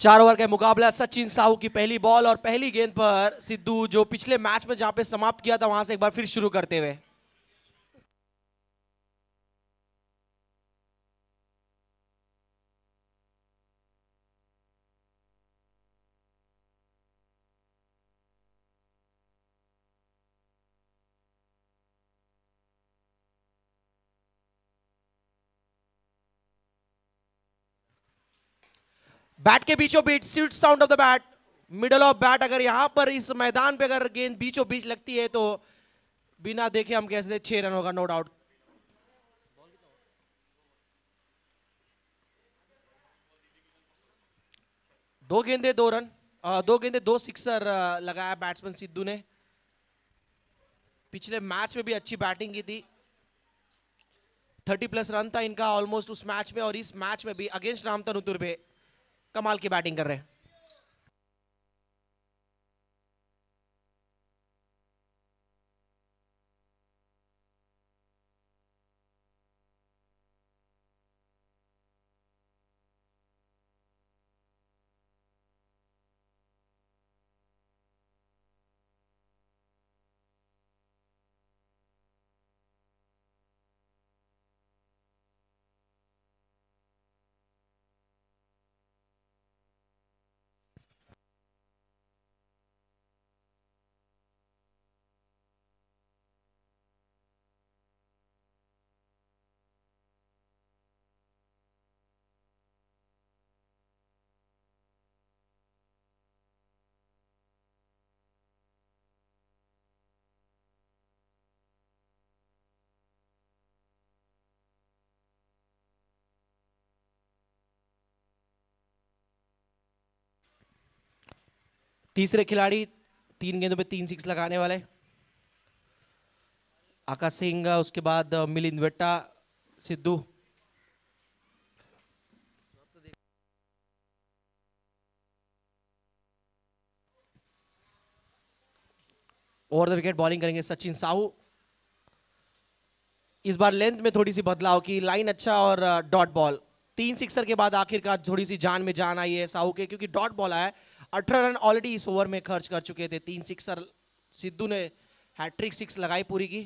4 over का मुकाबला। सचिन साहू की पहली बॉल और पहली गेंद पर सिद्धू, जो पिछले मैच में जहां पे समाप्त किया था वहां से एक बार फिर शुरू करते हुए। बैट के बीचों बीच, sweet sound of the bat, middle of bat. अगर यहां पर इस मैदान पे अगर गेंद बीचों बीच लगती है तो बिना देखे हम कह सकते 6 रन होगा, नो डाउट। दो गेंदे दो रन, दो गेंदे दो सिक्सर लगाया बैट्समैन सिद्धू ने। पिछले मैच में भी अच्छी बैटिंग की थी, 30+ रन था इनका ऑलमोस्ट उस मैच में, और इस मैच में भी अगेंस्ट रामतनु तुर्बे कमाल की बैटिंग कर रहे हैं। तीसरे खिलाड़ी 3 गेंदों पे 3 सिक्स लगाने वाले आकाश सिंह, उसके बाद Milind Vetta, Sidhu. Over the wicket bowling करेंगे सचिन साहू। इस बार लेंथ में थोड़ी सी बदलाव की, लाइन अच्छा और डॉट बॉल। 3 सिक्सर के बाद आखिरकार थोड़ी सी जान में जान आई है साहू के, क्योंकि डॉट बॉल आया। 18 रन ऑलरेडी इस ओवर में खर्च कर चुके थे। 3 सिक्सर, सिद्धू ने हैट्रिक 6 लगाई पूरी की।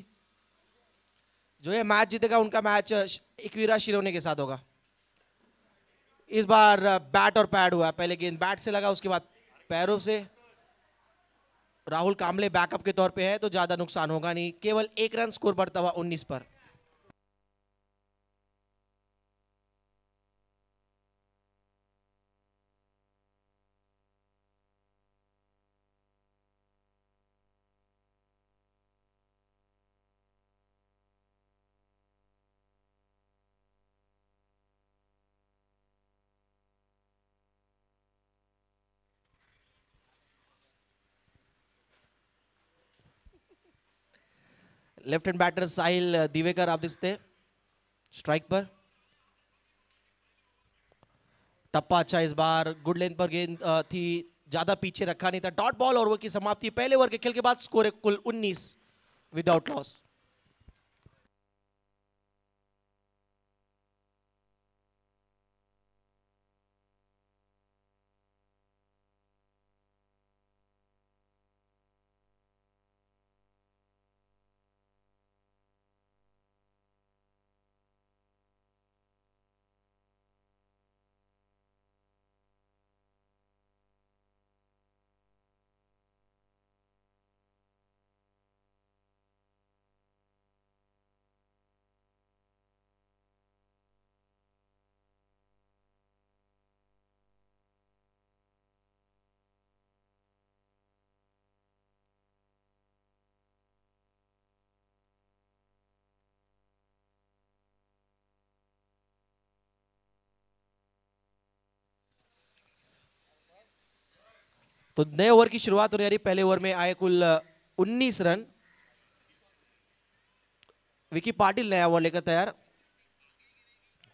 जो ये मैच जीतेगा उनका मैच इकवीरा शिरोने के साथ होगा। इस बार बैट और पैड हुआ, पहले गेंद बैट से लगा, उसके बाद पैरों से। राहुल कामले बैकअप के तौर पे है तो ज्यादा नुकसान होगा नहीं, केवल 1 रन स्कोर बढ़ता हुआ 19 पर। लेफ्ट हैंड बैटर साहिल दिवेकर आप दिखते स्ट्राइक पर। टप्पा अच्छा इस बार, गुड लेंथ पर गेंद थी, ज्यादा पीछे रखा नहीं था। डॉट बॉल और ओवर की समाप्ति। पहले ओवर के खेल के बाद स्कोर है कुल 19 विदाउट लॉस। तो नए ओवर की शुरुआत होने रही। पहले ओवर में आए कुल 19 रन। विकी पाटिल नया ओवर लेकर तैयार,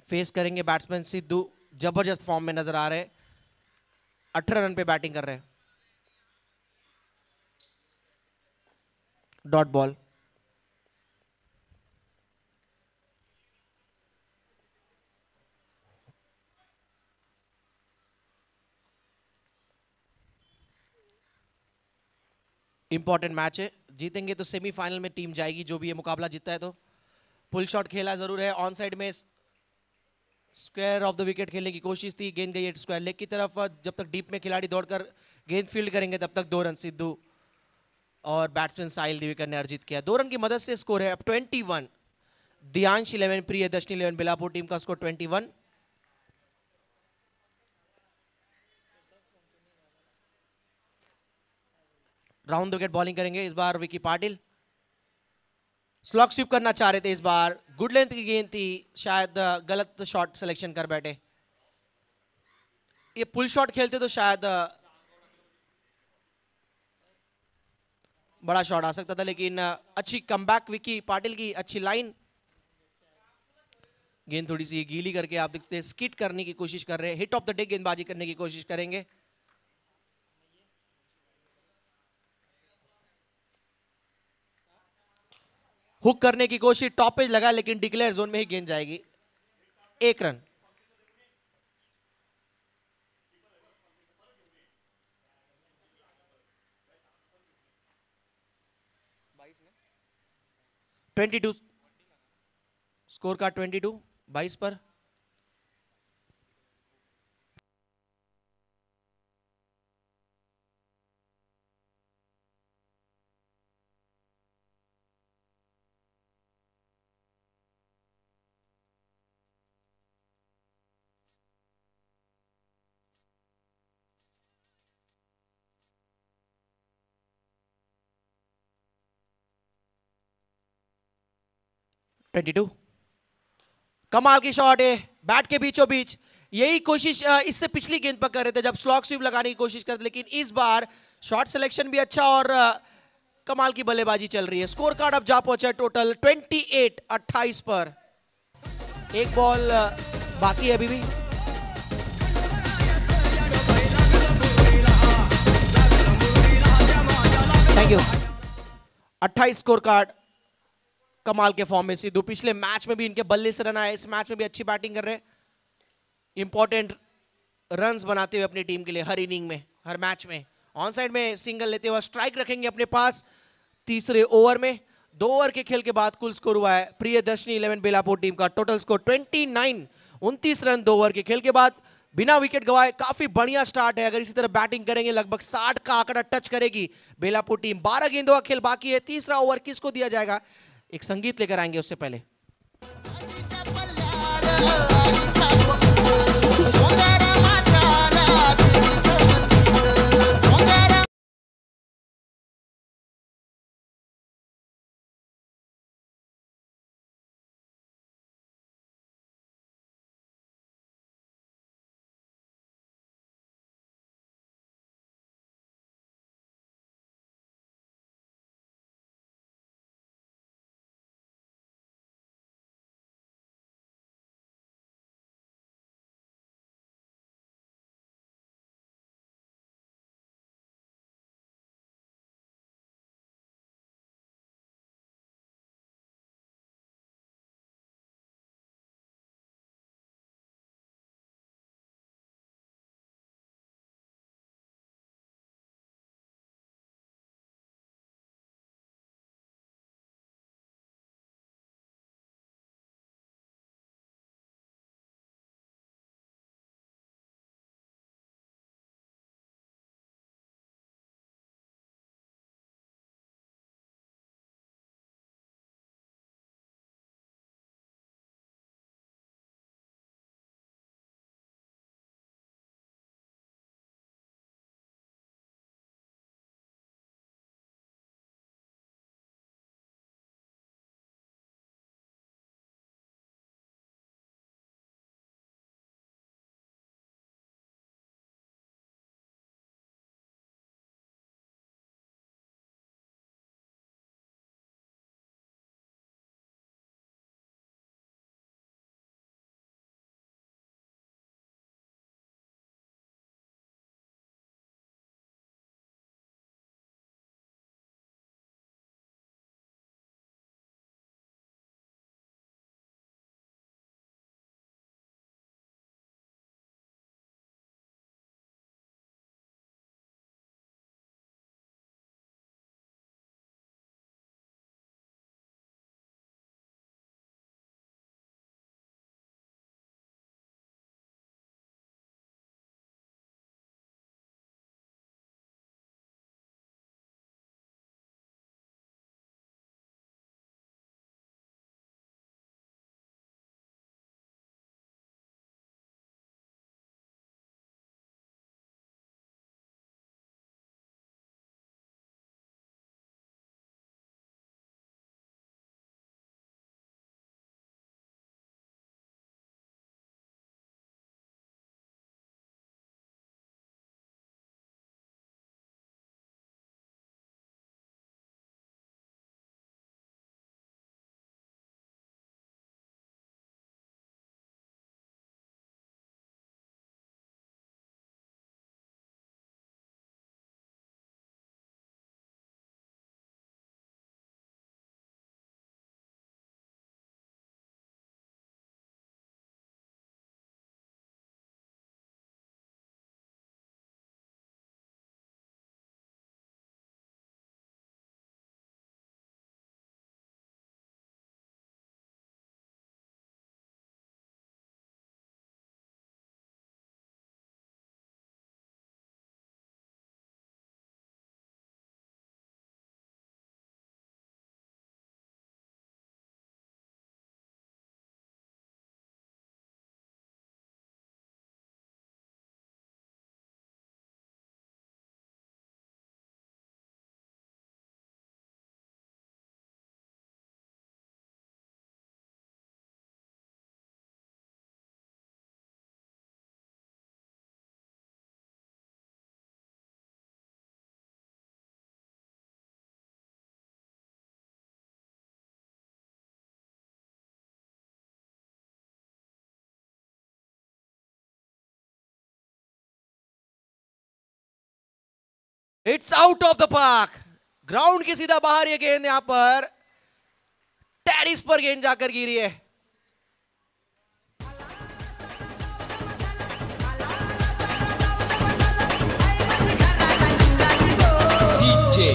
फेस करेंगे बैट्समैन सिद्धू, जबरदस्त फॉर्म में नजर आ रहे। 18 रन पे बैटिंग कर रहे हैं। Dot ball. इंपॉर्टेंट मैच है, जीतेंगे तो सेमीफाइनल में टीम जाएगी जो भी ये मुकाबला जीतता है। तो पुल शॉट खेला जरूर है, ऑन साइड में स्क्वायर ऑफ द विकेट खेलने की कोशिश थी, गेंद गई स्क्वायर लेग की तरफ। जब तक डीप में खिलाड़ी दौड़कर गेंद फील्ड करेंगे तब तक 2 रन सिद्धू और बैट्समैन साहिल दिवेकर ने अर्जित किया। 2 रन की मदद से स्कोर है अब 21। दियांश 11, प्रियदर्शनी 11, बेलापुर टीम का score 21। Round the wicket bowling करेंगे इस बार विकी पाटिल। स्लॉग स्वीप करना चाह रहे थे इस बार, गुड लेंथ की गेंद थी, शायद गलत शॉट सिलेक्शन कर बैठे। ये पुल शॉट खेलते तो शायद बड़ा शॉट आ सकता था, लेकिन अच्छी कमबैक विकी पाटिल की, अच्छी लाइन। गेंद थोड़ी सी गीली करके आप देखते हैं स्किट करने की कोशिश कर रहे हैं, हिट ऑफ द डे गेंदबाजी करने की कोशिश करेंगे। हुक करने की कोशिश, टॉप पेज लगा लेकिन डिक्लेयर जोन में ही गेंद जाएगी। 1 रन। ट्वेंटी टू स्कोर का 22 22 पर। ट्वेंटी टू, कमाल की शॉट है, बैट के बीचों बीच। यही कोशिश इससे पिछली गेंद पर कर रहे थे जब स्लॉग स्वीप लगाने की कोशिश करते, लेकिन इस बार शॉट सिलेक्शन भी अच्छा और कमाल की बल्लेबाजी चल रही है। स्कोर कार्ड अब जा पहुंचा टोटल 28 28 पर। एक बॉल बाकी है अभी भी। Thank you. 28 score card. कमाल के फॉर्म में सिद्धू, पिछले मैच में भी इनके बल्ले से रन आए, इस मैच में भी अच्छी बैटिंग कर रहे हैं। इंपॉर्टेंट रन्स बनाते हुए अपनी टीम के लिए हर इनिंग में, हर मैच में। ऑन साइड में सिंगल लेते हुए स्ट्राइक रखेंगे अपने पास तीसरे ओवर में। 2 ओवर के खेल के बाद कुल स्कोर हुआ है प्रियदर्शनी 11, बेलापुर टीम का टोटल स्कोर 29, 29 रन 2 ओवर के खेल के बाद, बिना विकेट गवाए। काफी बढ़िया स्टार्ट है, अगर इसी तरह बैटिंग करेंगे लगभग 60 का आंकड़ा टच करेगी बेलापुर टीम। 12 गेंदों का खेल बाकी है, तीसरा ओवर किसको दिया जाएगा, एक संगीत लेकर आएंगे उससे पहले। It's out of the park, ground के सीधा बाहर ये गेंद यहां पर टेरिस पर गेंद जाकर गिरी है। DJ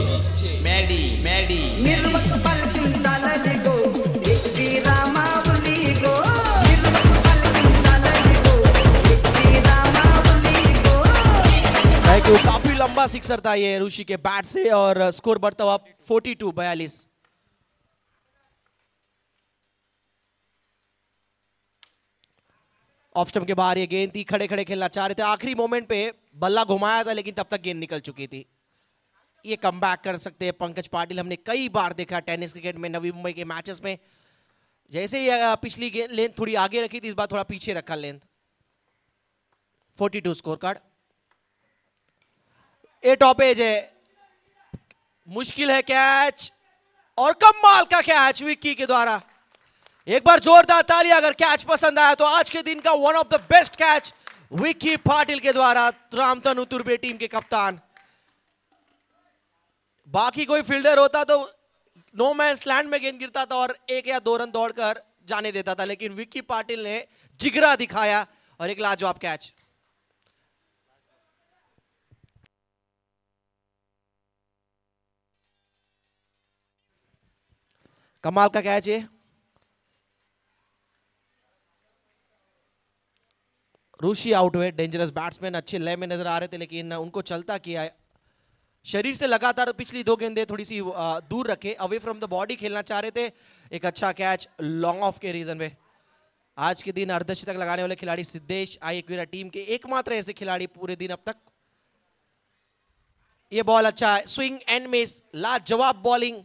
Medi Medi निर्वक पलकिंदाला लिगो एकटी रामावली गो निर्वक पलकिंदाला लिगो एकटी रामावली गो। काफी लंबा सिक्सर था ये ऋषि के बैट से और स्कोर बढ़ता हुआ 42-42। ऑफ स्टंप के बाहर ये गेंद थी, खड़े खड़े खेलना चाह रहे थे, आखिरी मोमेंट पे बल्ला घुमाया था लेकिन तब तक गेंद निकल चुकी थी। ये कमबैक कर सकते हैं पंकज पाटिल, हमने कई बार देखा टेनिस क्रिकेट में नवी मुंबई के मैचेस में, जैसे ही पिछली लेंथ थोड़ी आगे रखी थी, इस बार थोड़ा पीछे रखा length. 42 score card. A top edge है, मुश्किल है कैच और कमाल का कैच विक्की के द्वारा। एक बार जोरदार ताली अगर कैच पसंद आया तो आज के दिन का one of the best catch Vicky Patil के द्वारा, रामतनु तुर्बे टीम के कप्तान। बाकी कोई फील्डर होता तो नो मैंस लैंड में गेंद गिरता था और 1 या 2 रन दौड़कर जाने देता था, लेकिन विक्की पाटिल ने जिगरा दिखाया और एक लाजवाब कैच। कमाल का कैच है। ऋषि आउट हुए, डेंजरस बैट्समैन अच्छे लय में नजर आ रहे थे लेकिन उनको चलता किया है। शरीर से लगातार पिछली 2 गेंदें थोड़ी सी दूर रखे, अवे फ्रॉम द बॉडी खेलना चाह रहे थे। एक अच्छा कैच लॉन्ग ऑफ के रीजन में। आज के दिन अर्धशतक लगाने वाले खिलाड़ी सिद्धेश आईएक्विरा टीम के एकमात्र ऐसे खिलाड़ी पूरे दिन अब तक। ये बॉल अच्छा है, स्विंग एंड मिस, लाजवाब बॉलिंग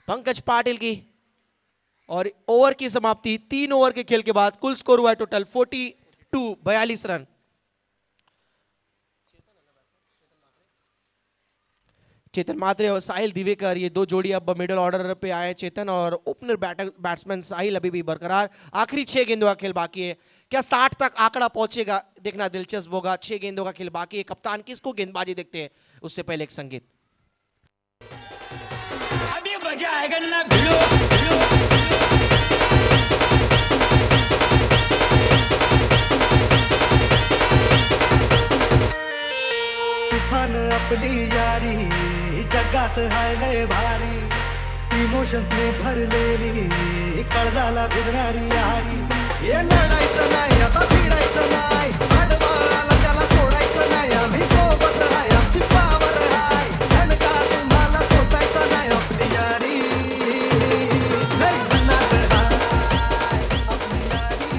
पंकज पाटिल की। और ओवर की समाप्ति 3 ओवर के खेल के बाद कुल स्कोर हुआ है टोटल 42 रन। चेतन मात्रे और साहिल दिवेकर, ये 2 जोड़ी अब मिडिल ऑर्डर पे आए हैं। चेतन और ओपनर बैट्समैन साहिल अभी भी बरकरार। आखिरी 6 गेंदों का खेल बाकी है, क्या 60 तक आंकड़ा पहुंचेगा, देखना दिलचस्प होगा। 6 गेंदों का खेल बाकी है, कप्तान किसको गेंदबाजी देखते हैं उससे पहले एक संगीत। अभी मजा आएगा ना भिलो भिलो। तुफान आपली यारी जगात हाय लय भारी, इमोशन्स ने भरलेली काळजाला भिडणारी यारी। हे लढायचं नाही आता भिडायचं नाही, आडवाला त्याला सोडायचं नाही, आम्ही सोबत आहे आमची पावर हाय, धनका तुम्हाला सोसायचं नाही आपली यारी लय भन्नाट हाय, आपली यारी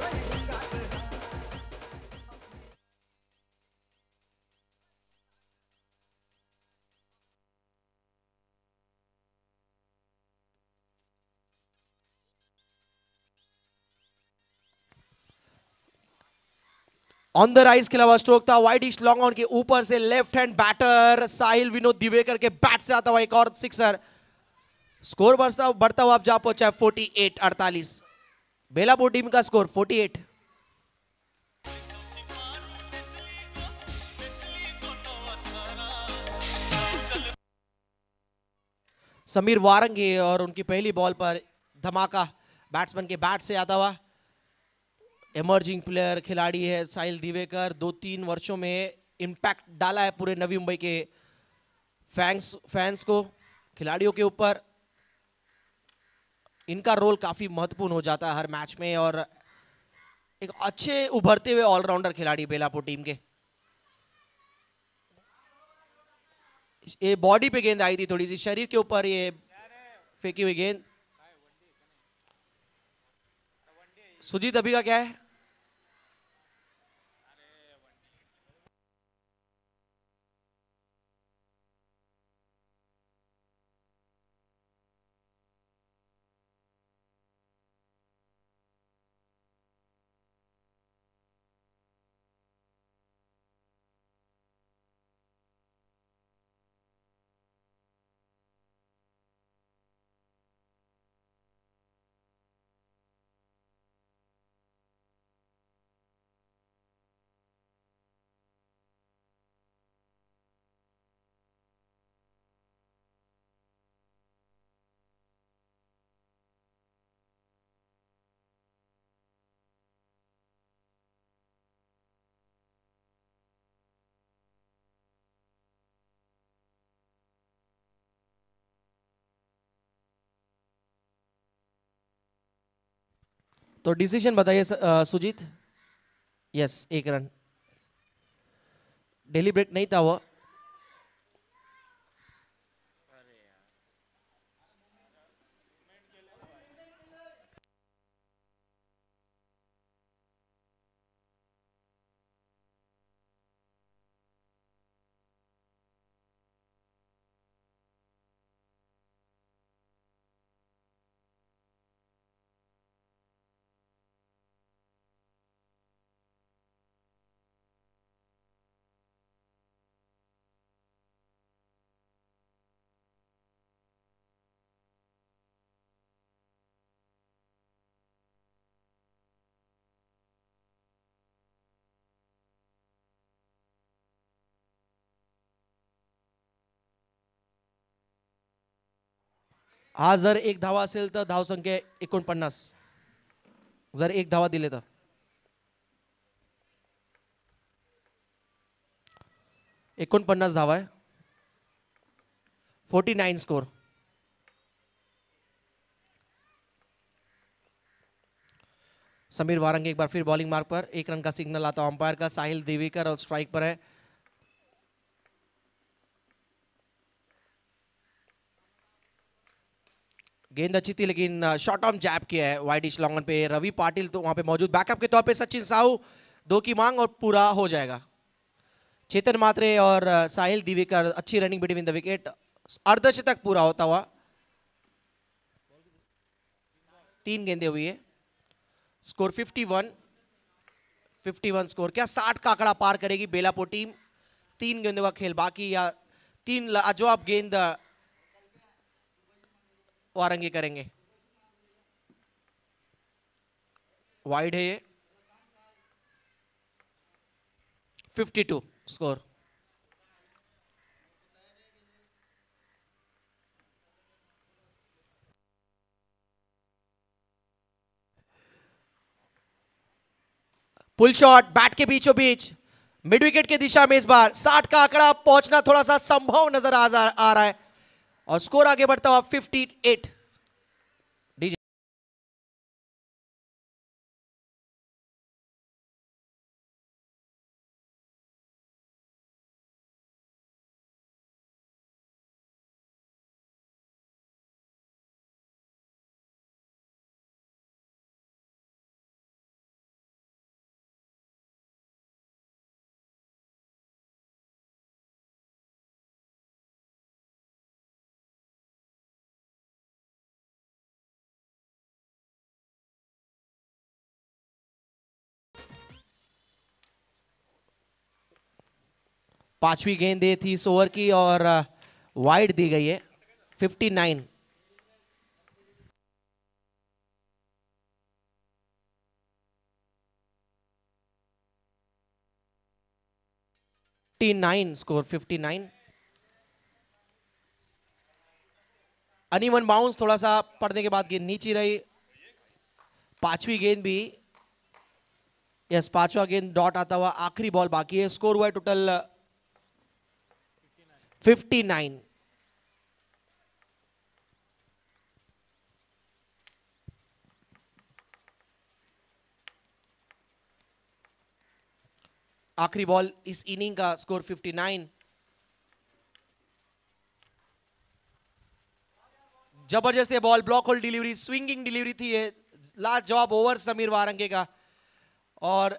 लय भन्नाट हाय। ऑन द राइज खेला हुआ स्ट्रोक था, वाइडिश लॉन्ग ऑन के ऊपर से लेफ्ट हैंड बैटर साहिल विनोद दिवेकर के बैट से आता हुआ एक और सिक्सर। स्कोर बढ़ता हुआ अब जा पहुंचा है 48-48। बेलापुर टीम का स्कोर 48। समीर वारंगी और उनकी पहली बॉल पर धमाका बैट्समैन के बैट से आता हुआ। इमर्जिंग प्लेयर खिलाड़ी है साहिल दिवेकर, 2-3 वर्षों में इम्पैक्ट डाला है पूरे नवी मुंबई के फैंस को, खिलाड़ियों के ऊपर। इनका रोल काफी महत्वपूर्ण हो जाता है हर मैच में और एक अच्छे उभरते हुए ऑलराउंडर खिलाड़ी बेलापुर टीम के। ये बॉडी पे गेंद आई थी, थोड़ी सी शरीर के ऊपर ये फेंकी हुई गेंद। सुजीत अभी का क्या है? तो डिसीजन बताइए सुजीत। Yes, 1 run. डेली ब्रेक नहीं था वो। आज जर 1 धावा असेल तर धावसंख्या 49. जर 1 धावा दिले तर 49 धावा आहे. 49 स्कोर. समीर वारंगे एक बार फिर बॉलिंग मार्क पर. 1 रन का सिग्नल आता अंपायर का. साहिल देवीकर और स्ट्राइक पर है. गेंद अच्छी थी लेकिन शॉर्ट ऑन जैब किया है वाइडिश लॉन्ग ऑन पे. रवि पाटिल तो वहां पे मौजूद बैकअप के तौर पे. सचिन साहू 2 की मांग और पूरा हो जाएगा. चेतन मात्रे और साहिल दिवेकर अच्छी रनिंग बिटवीन द विकेट. अर्धशतक पूरा होता हुआ. 3 गेंदे हुई है. Score 51 score. क्या 60 का आंकड़ा पार करेगी बेलापुर टीम? 3 गेंदों का खेल बाकी या 3 लाजवाब गेंद वारंगे करेंगे. वाइड है ये. 52 स्कोर. पुल शॉट बैट के बीचों बीच मिड विकेट की दिशा में. इस बार 60 का आंकड़ा पहुंचना थोड़ा सा संभव नजर आ रहा है और स्कोर आगे बढ़ता हुआ 58. पांचवी गेंद ये थी इस ओवर की और वाइड दी गई है. 59. स्कोर 59. अनइवन बाउंस थोड़ा सा पड़ने के बाद गेंद नीचे रही. पांचवी गेंद भी. यस, पांचवा गेंद डॉट आता हुआ. आखिरी बॉल बाकी है. स्कोर हुआ है टोटल 59. आखिरी बॉल इस इनिंग का. स्कोर 59. जबरदस्त ball. Block whole delivery, swinging delivery थी ये. लाजवाब ओवर समीर वारंगे का और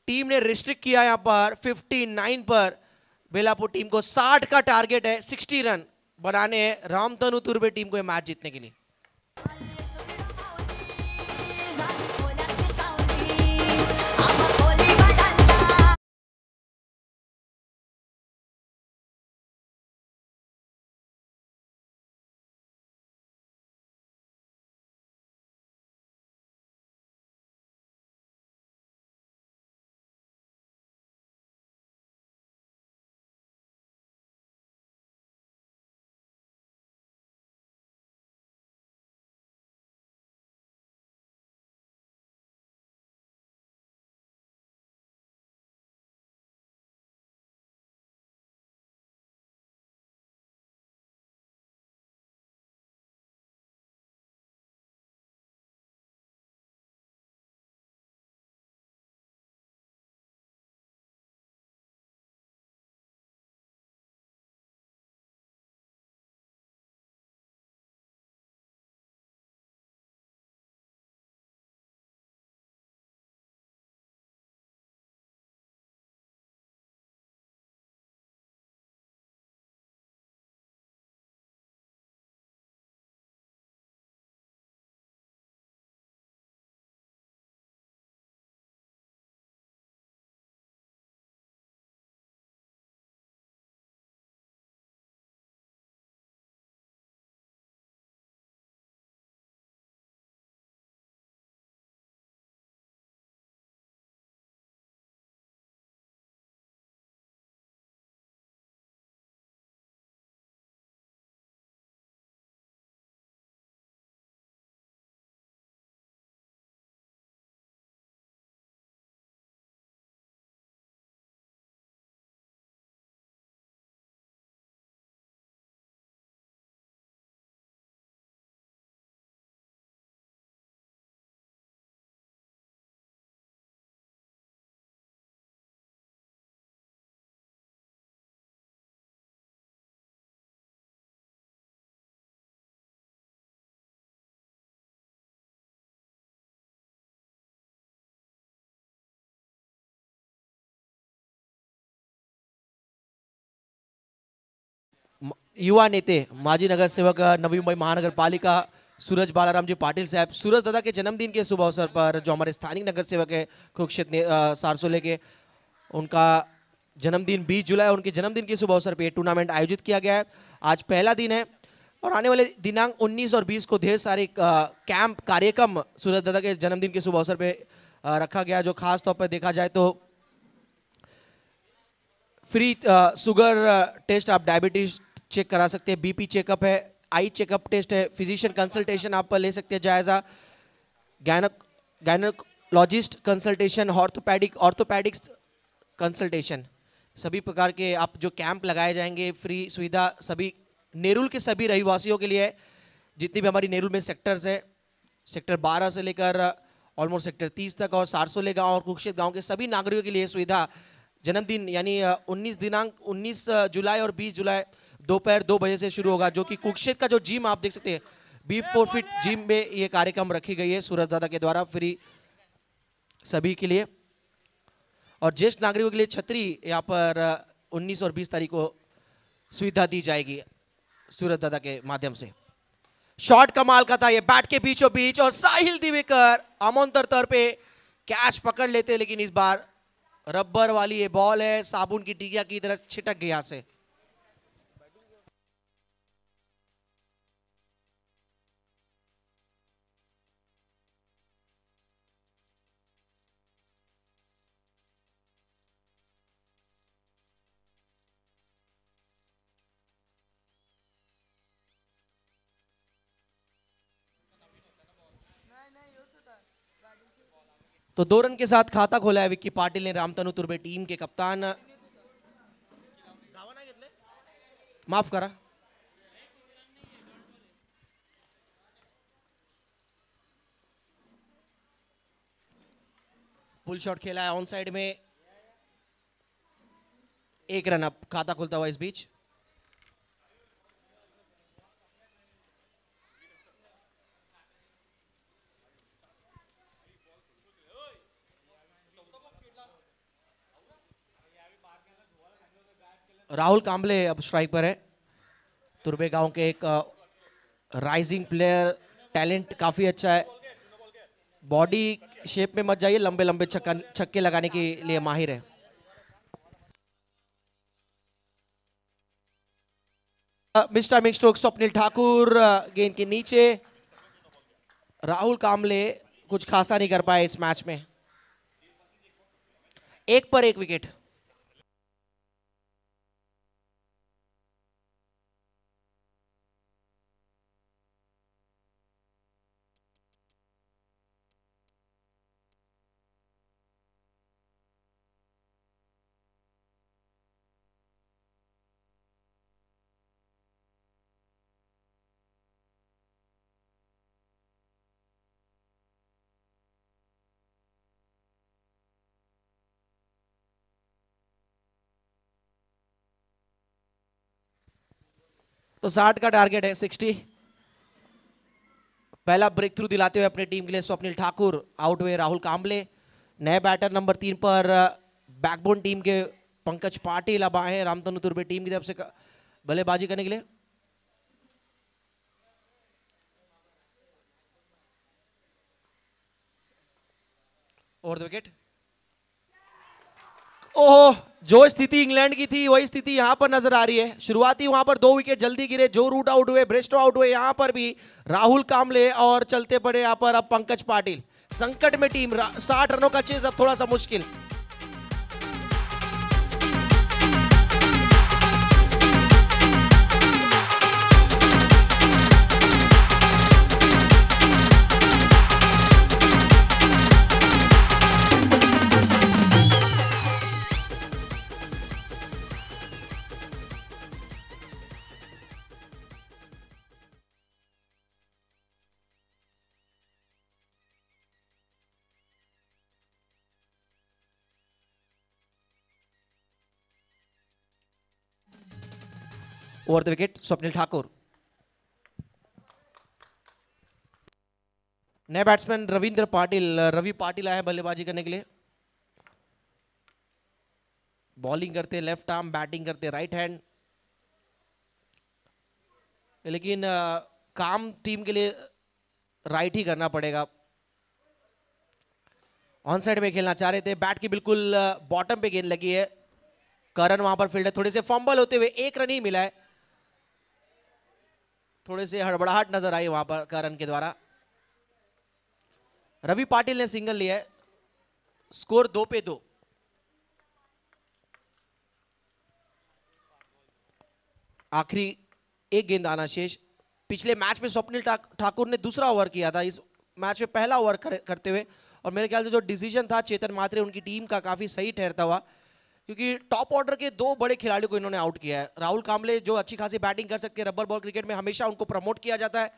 टीम ने रिस्ट्रिक्ट किया यहां पर 59 पर. बेलापुर टीम को 60 का टारगेट है. 60 रन बनाने हैं रामतनु तुर्बे टीम को ये मैच जीतने के लिए. युवा नेते माजी नगरसेवक नवी मुंबई महानगरपालिका सूरज बालारामजी पाटिल साहब, सूरज दादा के जन्मदिन के शुभ अवसर पर जो हमारे स्थानीय नगर सेवक है कुरुक्षेत्र सारसोले के, उनका जन्मदिन 20 जुलाई, उनके जन्मदिन के शुभ अवसर पर टूर्नामेंट आयोजित किया गया है। आज पहला दिन है और आने वाले दिनांक 19 और 20 को ढेर सारे कैंप कार्यक्रम सूरज दादा के जन्मदिन के शुभ अवसर पर रखा गया, जो खास तौर पर देखा जाए तो फ्री शुगर टेस्ट, आप डायबिटीज चेक करा सकते हैं, बीपी चेकअप है, आई चेकअप टेस्ट है, फिजिशियन कंसल्टेशन आप ले सकते हैं जायजा, गायनोलॉजिस्ट कंसल्टेशन, ऑर्थोपेडिक्स कंसल्टेशन, सभी प्रकार के आप जो कैंप लगाए जाएंगे, फ्री सुविधा सभी नेरुल के सभी रहवासियों के लिए है। जितनी भी हमारी नेरुल में सेक्टर्स है, सेक्टर 12 से लेकर ऑलमोस्ट सेक्टर 30 तक और सारसोले गांव और कुरुक्षेत्र गांव के सभी नागरिकों के लिए सुविधा जन्मदिन यानी 19 जुलाई और 20 जुलाई दोपहर 2 बजे से शुरू होगा, जो कि कुरुक्षेत्र का जो जिम आप देख सकते हैं B4 फीट जिम में ये कार्यक्रम रखी गई है सूरज दादा के द्वारा फ्री सभी के लिए। और ज्येष्ठ नागरिकों के लिए छतरी यहाँ पर 19 और 20 तारीख को सुविधा दी जाएगी सूरज दादा के माध्यम से। शॉट कमाल का था ये, बैट के बीचों बीच और साहिल दिवेकर अमोंतर तौर पे कैच पकड़ लेते, लेकिन इस बार रबर वाली ये बॉल है, साबुन की टिकिया की तरह छिटक गई यहां से। तो 2 रन के साथ खाता खोला है विक्की पाटिल ने, रामतनु तुर्बे टीम के कप्तान। माफ करा, पुल शॉट खेला है ऑन साइड में, 1 रन अब खाता खुलता हुआ इस बीच। राहुल कांबले अब स्ट्राइक पर है, तुर्बे गांव के एक राइजिंग प्लेयर, टैलेंट काफी अच्छा है, बॉडी शेप में मत जाइए, लंबे लंबे छक्के लगाने के लिए माहिर है। Mister mix stroke Swapnil Thakur गेंद के नीचे, राहुल कांबले कुछ खासा नहीं कर पाए इस मैच में, 1 पर 1 विकेट। तो 60 का टारगेट है, 60। पहला ब्रेक थ्रू दिलाते हुए अपनी टीम के लिए स्वप्निल ठाकुर, आउट हुए राहुल कांबले। नए बैटर नंबर 3 पर बैकबोन टीम के पंकज पाटिल अब आए हैं रामतनु तुर्बे टीम की तरफ से बल्लेबाजी करने के लिए। और द विकेट। ओह, जो स्थिति इंग्लैंड की थी वही स्थिति यहां पर नजर आ रही है। शुरुआती वहां पर 2 विकेट जल्दी गिरे, जो रूट आउट हुए, ब्रेस्टो आउट हुए, यहां पर भी राहुल कांबले और चलते पड़े यहां पर अब पंकज पाटिल। संकट में टीम, 60 रनों का चेज अब थोड़ा सा मुश्किल। Over the wicket Swapnil Thakur. नए बैट्समैन रविंद्र पाटिल, रवि पाटिल आए बल्लेबाजी करने के लिए। बॉलिंग करते लेफ्ट आर्म, बैटिंग करते राइट हैंड। लेकिन काम टीम के लिए राइट ही करना पड़ेगा। ऑन साइड में खेलना चाह रहे थे, बैट की बिल्कुल बॉटम पे गेंद लगी है। करण वहां पर फील्डर थोड़े से फंबल होते हुए एक रन ही मिला है, थोड़े से हड़बड़ाहट नजर आई वहां पर करण के द्वारा। रवि पाटिल ने सिंगल लिया है, स्कोर 2-2। आखिरी एक गेंद आना शेष। पिछले मैच में स्वप्निल ठाकुर ने दूसरा ओवर किया था, इस मैच में पहला ओवर करते हुए, और मेरे ख्याल से जो डिसीजन था चेतन मात्रे उनकी टीम का काफी सही ठहरता हुआ, क्योंकि टॉप ऑर्डर के 2 बड़े खिलाड़ियों को इन्होंने आउट किया है। राहुल कांबले जो अच्छी खासी बैटिंग कर सकते हैं, रबर बॉल क्रिकेट में हमेशा उनको प्रमोट किया जाता है,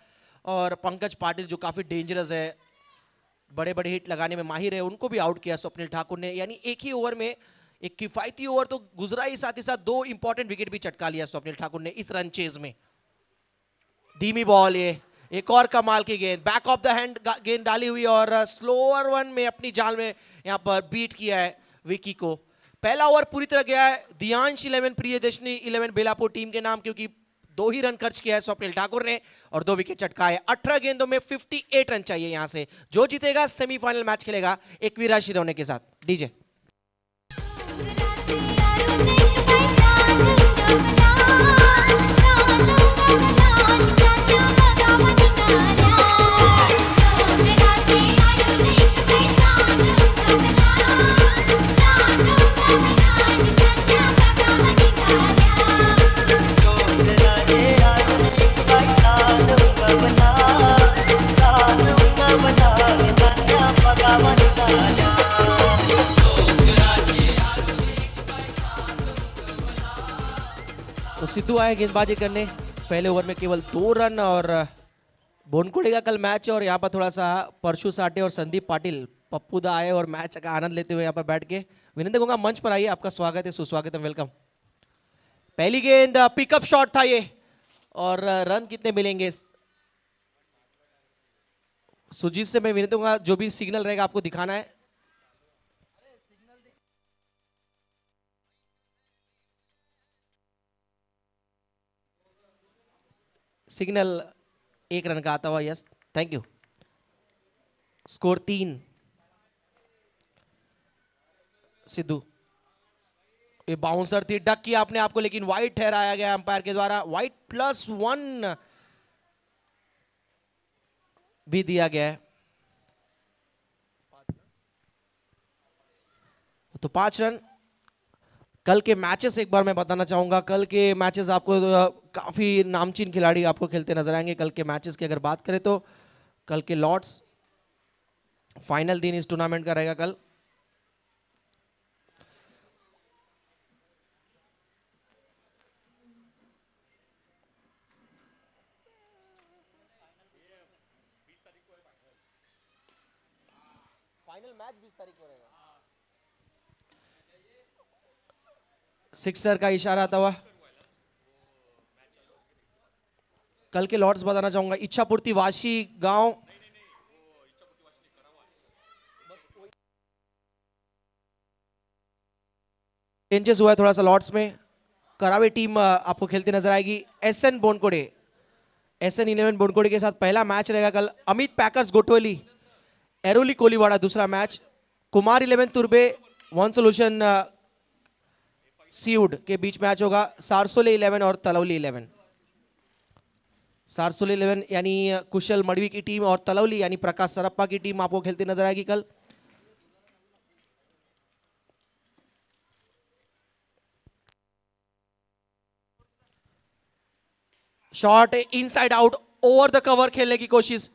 और पंकज पाटिल जो काफी डेंजरस है, बड़े बड़े हिट लगाने में माहिर है, उनको भी आउट किया स्वप्निल ठाकुर ने। यानी एक ही ओवर में एक किफायती ओवर तो गुजरा ही, साथ 2 इंपॉर्टेंट विकेट भी चटका लिया स्वप्निल ठाकुर ने इस रन चेज में। धीमी बॉल, ये एक और कमाल की गेंद, बैक ऑफ द हैंड गेंद डाली हुई, और स्लोअर वन में अपनी जाल में यहां पर बीट किया है विकी को। पहला ओवर पूरी तरह गया है दियांश 11 प्रियदर्शनी 11 बेलापुर टीम के नाम, क्योंकि 2 ही रन खर्च किया है स्वप्निल ठाकुर ने और 2 विकेट चटकाए। 18 गेंदों में 58 रन चाहिए यहां से। जो जीतेगा सेमीफाइनल मैच खेलेगा एकवीरा शिरोने के साथ। डीजे तो सिद्धू आए गेंदबाजी करने, पहले ओवर में केवल 2 रन, और बोनकुड़े का कल मैच है, और यहाँ पर थोड़ा सा परशु साटे और संदीप पाटिल पप्पू दा आए और मैच का आनंद लेते हुए यहाँ पर बैठ के। विनंती करूंगा मंच पर आइए, आपका स्वागत है, सुस्वागत है, वेलकम। पहली गेंद पिकअप शॉट था ये, और रन कितने मिलेंगे सुजीत से मैं विनती करूंगा, जो भी सिग्नल रहेगा आपको दिखाना है। सिग्नल 1 रन का आता हुआ, yes thank you. Score 3। Sidhu, ये बाउंसर थी, डक किया आपने आपको, लेकिन वाइड ठहराया गया अंपायर के द्वारा। वाइड +1 भी दिया गया है, तो 5 रन। कल के मैचेस एक बार मैं बताना चाहूंगा, कल के मैचेस आपको काफी नामचीन खिलाड़ी आपको खेलते नजर आएंगे। कल के मैचेस की अगर बात करें तो कल के लॉर्ड्स फाइनल दिन इस टूर्नामेंट का रहेगा कल। फाइनल मैच 20 तारीख को रहेगा। सिक्सर का इशारा आता हुआ। कल के लॉर्ड्स बताना चाहूंगा, इच्छापूर्ति वाशी गांव, चेंजेस हुआ है थोड़ा सा लॉर्ड्स में। करावे टीम आपको खेलते नजर आएगी। SN बोनकोड़े, SN 11 बोनकोड़े के साथ पहला मैच रहेगा कल। अमित पैकर्स गोटोली, एरोली कोलीवाड़ा दूसरा मैच। कुमार 11 तुर्बे, वन सोल्यूशन सीउड के बीच मैच होगा। सारसोले 11 और तलौली 11। सारसोले 11 यानी कुशल मड़वी की टीम, और तलौली यानी प्रकाश सरप्पा की टीम आपको खेलती नजर आएगी कल। Shot inside out, over the cover खेलने की कोशिश।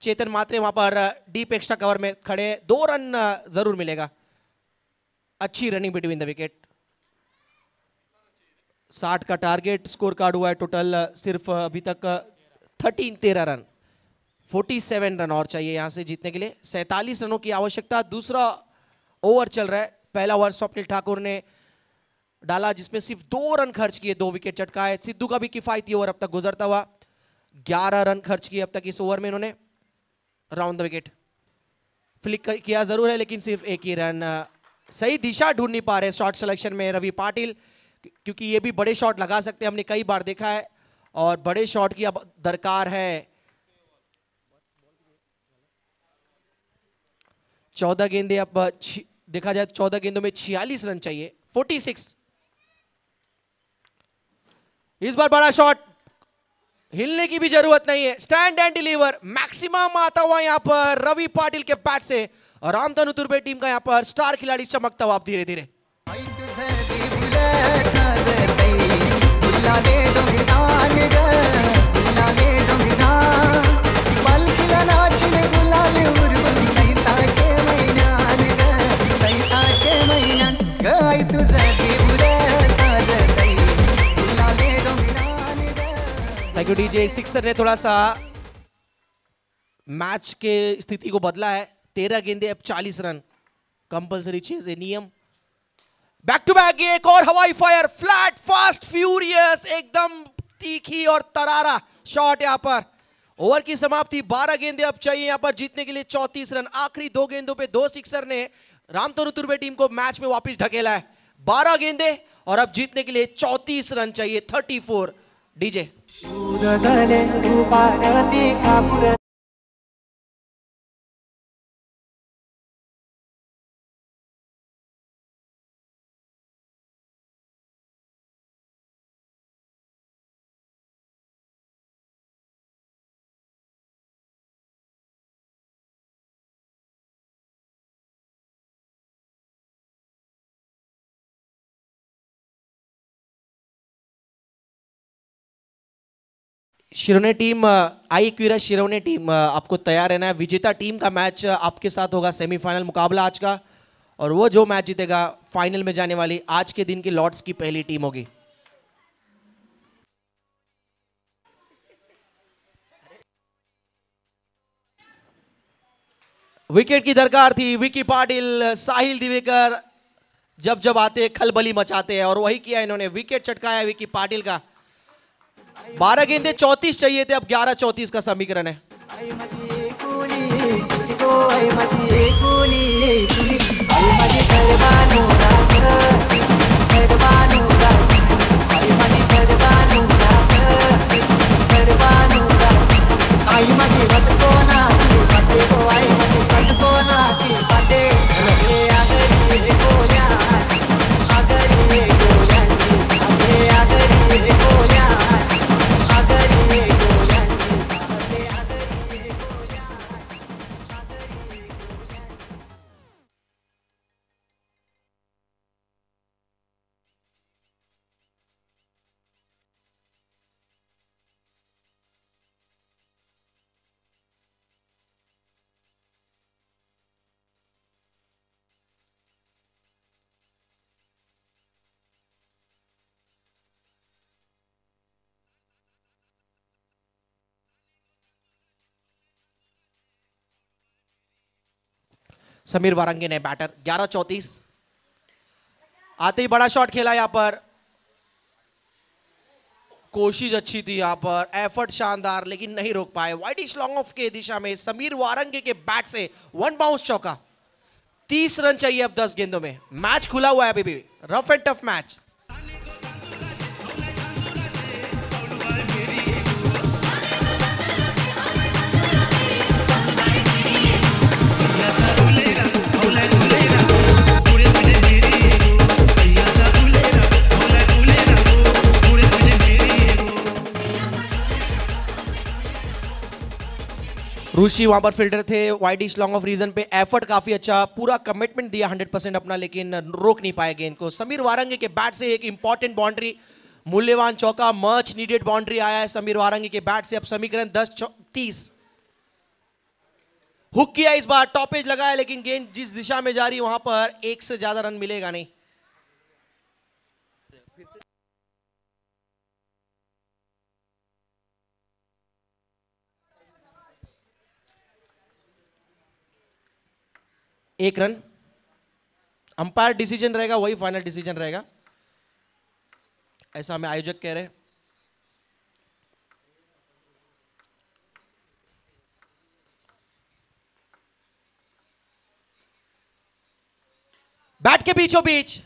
चेतन मात्रे वहां पर डीप एक्स्ट्रा कवर में खड़े, 2 रन जरूर मिलेगा। अच्छी रनिंग बिटवीन द विकेट। 60 का टारगेट स्कोर कार्ड हुआ है टोटल, सिर्फ अभी तक 13 रन, 47 रन और चाहिए यहां से जीतने के लिए। 47 रनों की आवश्यकता। दूसरा ओवर चल रहा है। पहला ओवर स्वप्निल ठाकुर ने डाला, जिसमें सिर्फ 2 रन खर्च किए, 2 विकेट चटकाए। सिद्धू का भी किफायती ओवर अब तक गुजरता हुआ, 11 रन खर्च किए अब तक इस ओवर में इन्होंने। राउंड द विकेट फ्लिक किया जरूर है, लेकिन सिर्फ 1 ही रन। सही दिशा ढूंढ नहीं पा रहे शॉट सिलेक्शन में रवि पाटिल, क्योंकि ये भी बड़े शॉट लगा सकते हैं, हमने कई बार देखा है। और बड़े शॉट की अब दरकार है। 14 गेंदे अब देखा जाए 14 गेंदों में 46 रन चाहिए, 46। इस बार बड़ा शॉट, हिलने की भी जरूरत नहीं है, स्टैंड एंड डिलीवर मैक्सिमम आता हुआ यहां पर रवि पाटिल के बैट से। और रामधनु तुर्बे टीम का यहां पर स्टार खिलाड़ी चमकता हुआ धीरे धीरे। Thank you DJ. सिक्सर ने थोड़ा सा मैच के स्थिति को बदला है। 13 गेंदे अब 40 रन, कंपलसरी चेज है नियम। बैक टू बैक एक और हवाई फायर, फ्लैट फास्ट फ्यूरियस, एकदम तीखी और तरारा शॉट यहां पर। ओवर की समाप्ति, 12 गेंदे अब चाहिए यहां पर जीतने के लिए 34 रन। आखिरी 2 गेंदों पे 2 सिक्सर ने रामधनु तुर्बे टीम को मैच में वापस ढकेला है। 12 गेंदे और अब जीतने के लिए 34 रन चाहिए, 34। डीजे शिरोने टीम, आई क्वीरा शिरोने टीम, आपको तैयार रहना है। विजेता टीम का मैच आपके साथ होगा, सेमीफाइनल मुकाबला आज का। और वो जो मैच जीतेगा फाइनल में जाने वाली आज के दिन की लॉर्ड्स की पहली टीम होगी। विकेट की दरकार थी। विकी पाटिल, साहिल दिवेकर जब जब आते खलबली मचाते हैं और वही किया इन्होंने, विकेट चटकाया विकी पाटिल का। 12 गेंदे 34 चाहिए थे, अब 11-34 का समीकरण है। समीर वारंगे ने बैटर, 11-34। आते ही बड़ा शॉट खेला यहां पर, कोशिश अच्छी थी यहां पर, एफर्ट शानदार, लेकिन नहीं रोक पाए। वाइडिश लॉन्ग ऑफ के दिशा में समीर वारंगे के बैट से 1 बाउंस चौका। 30 रन चाहिए अब 10 गेंदों में। मैच खुला हुआ है अभी भी, रफ एंड टफ मैच। ऋषि वहां पर फील्डर थे, वाइडिश लॉन्ग ऑफ रीजन पे, एफर्ट काफी अच्छा, पूरा कमिटमेंट दिया 100% अपना, लेकिन रोक नहीं पाए गेंद को। समीर वारंगे के बैट से एक इंपॉर्टेंट बाउंड्री, मूल्यवान चौका, मच नीडेड बाउंड्री आया है समीर वारंगे के बैट से। अब समीकरण 10-30। हुक किया इस बार, टॉपेज लगाया, लेकिन गेंद जिस दिशा में जा रही वहां पर एक से ज्यादा रन मिलेगा नहीं। एक रन, अंपायर डिसीजन रहेगा, वही फाइनल डिसीजन रहेगा, ऐसा हमें आयोजक कह रहे। बैट के बीचों बीच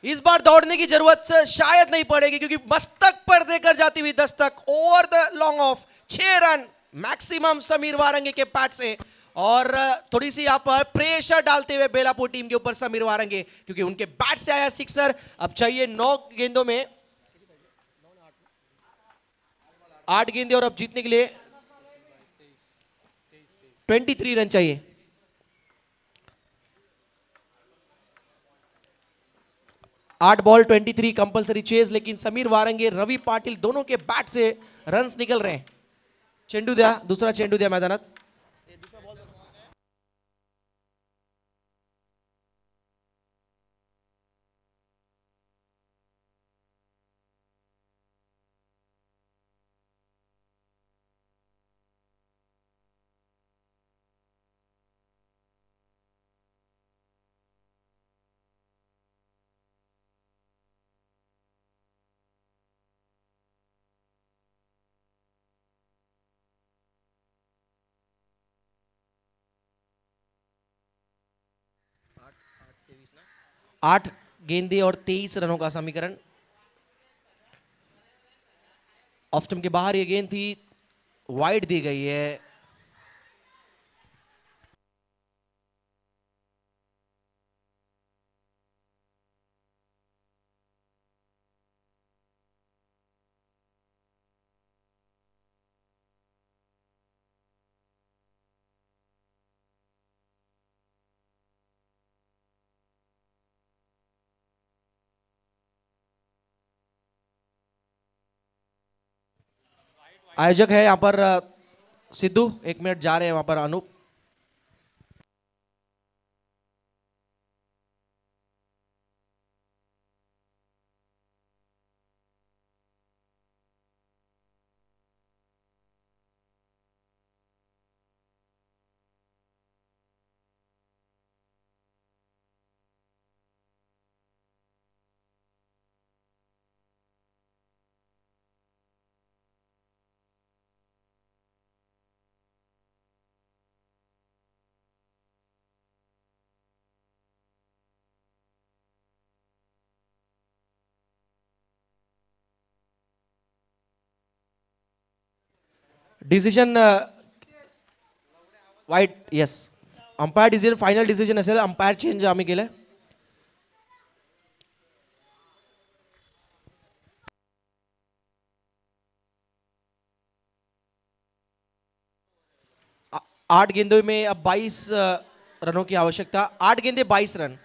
इस बार दौड़ने की जरूरत शायद नहीं पड़ेगी, क्योंकि मस्तक पर देकर जाती हुई दस्तक over the long off 6 run maximum Sameer Warange के पैट से। और थोड़ी सी यहाँ पर प्रेशर डालते हुए बेलापुर टीम के ऊपर समीर वारंगे, क्योंकि उनके बैट से आया सिक्सर। अब चाहिए 9 गेंदों में 8 गेंदे और अब जीतने के लिए 23 रन चाहिए। आठ बॉल 23 कंपलसरी चेज, लेकिन समीर वारंगे रवि पाटिल दोनों के बैट से रन्स निकल रहे हैं। चेंडू द्या, दूसरा चेंडू द्या मैदानात। आठ गेंदे और 23 रनों का समीकरण। ऑफ स्टंप के बाहर ये गेंद थी, वाइड दी गई है। आयोजक है यहाँ पर सिद्धू, 1 मिनट जा रहे हैं वहां पर Anup. Decision wide, yes, umpire decision final decision असेल। अंपायर चेंज आम्ही केलं। आठ गेंदों में अब 22 रनों की आवश्यकता। 8 गेंदे 22 रन।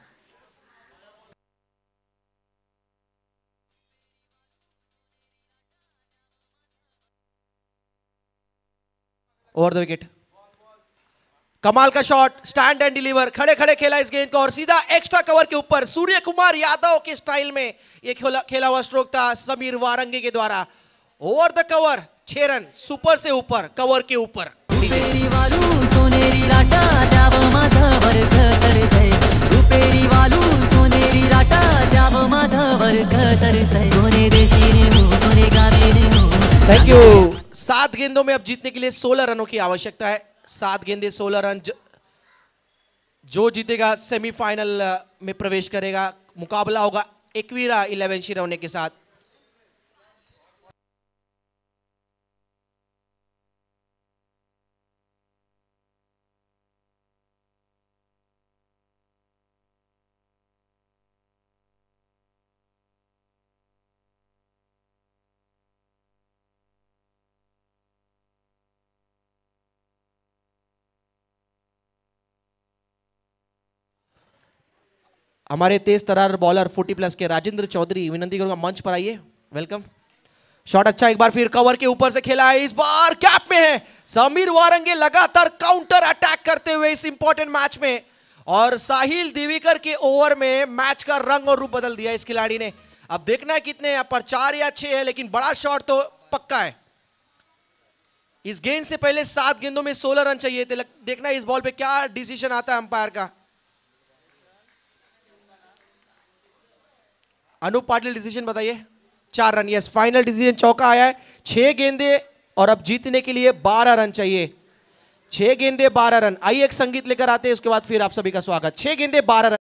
ओवर द विकेट, कमाल का शॉट, स्टैंड एंड डिलीवर, खड़े खड़े खेला इस गेंद को और सीधा एक्स्ट्रा कवर के ऊपर। सूर्य कुमार यादव के स्टाइल में ये खेला हुआ स्ट्रोक था समीर वारंगे के द्वारा। Over the cover 6 run, super से ऊपर, कवर के ऊपर। रुपेरी वालू सोनेरी लाटा द्याव माझं वर्ग करतय, रुपेरी वालू सोनेरी लाटा द्याव माझं वर्ग करतय, कोणे देशी रेणू कोणे गावी रेणू। Thank you. 7 गेंदों में अब जीतने के लिए 16 रनों की आवश्यकता है। 7 गेंदे 16 रन। जो जीतेगा सेमीफाइनल में प्रवेश करेगा। मुकाबला होगा एकवीरा 11 शिरौने के साथ। हमारे तेज तरार बॉलर 40+ के राजेंद्र चौधरी, विनंती करूंगा मंच पर आइए। वेलकम। शॉट अच्छा, एक बार फिर कवर के ऊपर से खेला है, इस बार कैप में है। समीर वारंगे लगातार काउंटर अटैक करते हुए इस इंपॉर्टेंट मैच में, और साहिल दिविकर के ओवर में मैच का रंग और रूप बदल दिया इस खिलाड़ी ने। अब देखना है कितने यहाँ पर, 4 या 6 है, लेकिन बड़ा शॉट तो पक्का है। इस गेंद से पहले 7 गेंदों में 16 रन चाहिए थे। देखना है इस बॉल पे क्या डिसीजन आता है अंपायर का। अनूप पाटिल डिसीजन बताइए। 4 रन, यस, फाइनल डिसीजन चौका आया है। 6 गेंदे और अब जीतने के लिए 12 रन चाहिए। 6 गेंदे 12 रन। आइए एक संगीत लेकर आते हैं, उसके बाद फिर आप सभी का स्वागत। 6 गेंदे 12 रन।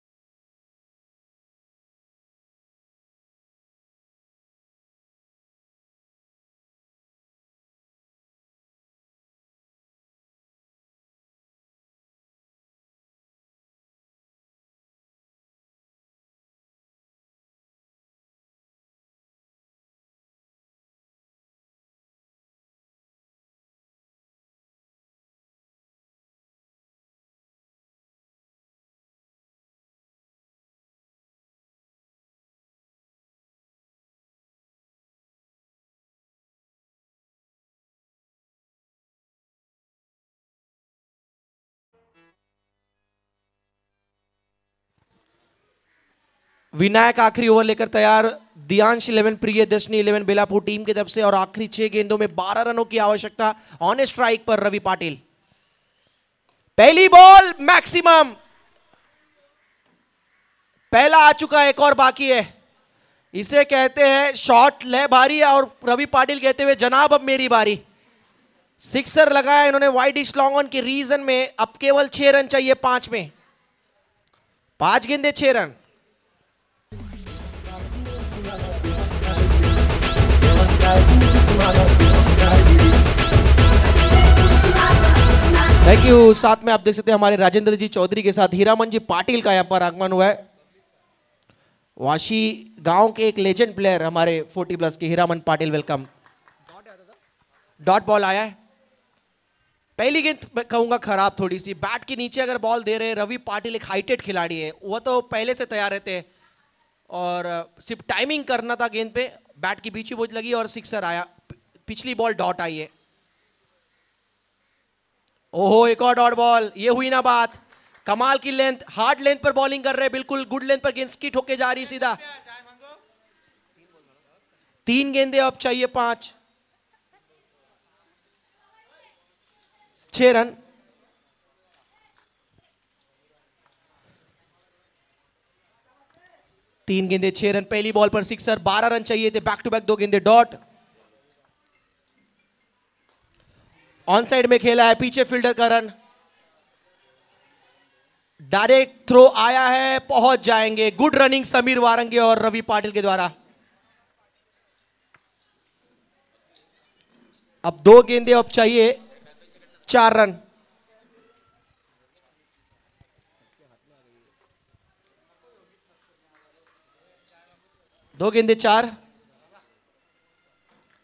विनायक आखिरी ओवर लेकर तैयार। दियांश 11, प्रियदर्शनी 11 बेलापुर टीम की तरफ से और आखिरी 6 गेंदों में 12 रनों की आवश्यकता। ऑन स्ट्राइक पर रवि पाटिल। पहली बॉल मैक्सिमम, पहला आ चुका है, एक और बाकी है। इसे कहते हैं शॉट ले भारी और रवि पाटिल कहते हुए जनाब अब मेरी बारी। सिक्सर लगाया इन्होंने वाइडिश लॉन्ग ऑन के रीजन में। अब केवल 6 रन चाहिए 5 में। 5 गेंदे 6 रन। Thank you. साथ में आप देख सकते हैं हमारे राजेंद्र जी चौधरी के साथ हीरामन जी पाटिल का यहां पर आगमन हुआ है। वाशी गांव के एक लेजेंड प्लेयर हमारे 40+ के Hiraman Patil, welcome. Dot ball आया है। पहली गेंद मैं कहूंगा खराब थोड़ी सी, बैट के नीचे अगर बॉल दे रहे। रवि पाटिल एक हाइटेड खिलाड़ी है, वो तो पहले से तैयार रहते और सिर्फ टाइमिंग करना था गेंद पे। बैट की बीच बोझ लगी और सिक्सर आया। पिछली बॉल डॉट आई है। ओहो, एक और डॉट बॉल। ये हुई ना बात। कमाल की लेंथ, हार्ड लेंथ पर बॉलिंग कर रहे, बिल्कुल गुड लेंथ पर गेंद स्किट होके जा रही सीधा। 3 गेंदे अब चाहिए 5। 6 रन। तीन गेंदे 6 रन। पहली बॉल पर सिक्सर। 12 रन चाहिए थे। बैक टू बैक 2 गेंदे डॉट। ऑन साइड में खेला है, पीछे फील्डर का रन। डायरेक्ट थ्रो आया है, पहुंच जाएंगे। गुड रनिंग समीर वारंगे और रवि पाटिल के द्वारा। अब 2 गेंदे अब चाहिए 4 रन। दो गेंदे 4।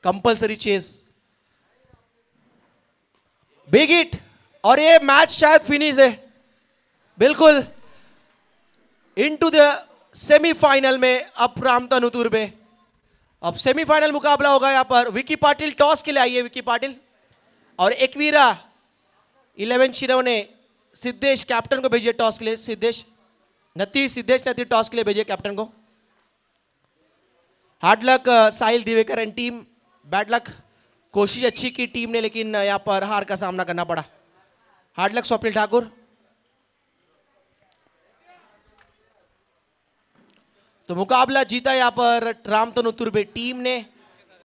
कंपल्सरी चेस, बिग हिट और ये मैच शायद फिनिश है। बिल्कुल इनटू द सेमीफाइनल में अब रामतनु तुर्बे। अब सेमीफाइनल मुकाबला होगा यहां पर। विकी पाटिल टॉस के लिए आई है। विकी पाटिल और एकवीरा 11 शिरो ने सिद्धेश कैप्टन को भेजिए टॉस के लिए। सिद्धेश नती टॉस के लिए भेजिए कैप्टन को। Hard luck Sahil Divekar and team. Bad luck, कोशिश अच्छी की टीम ने लेकिन यहां पर हार का सामना करना पड़ा। Hard luck Swapnil Thakur. तो मुकाबला जीता यहां पर रामतनु तुर्बे टीम ने।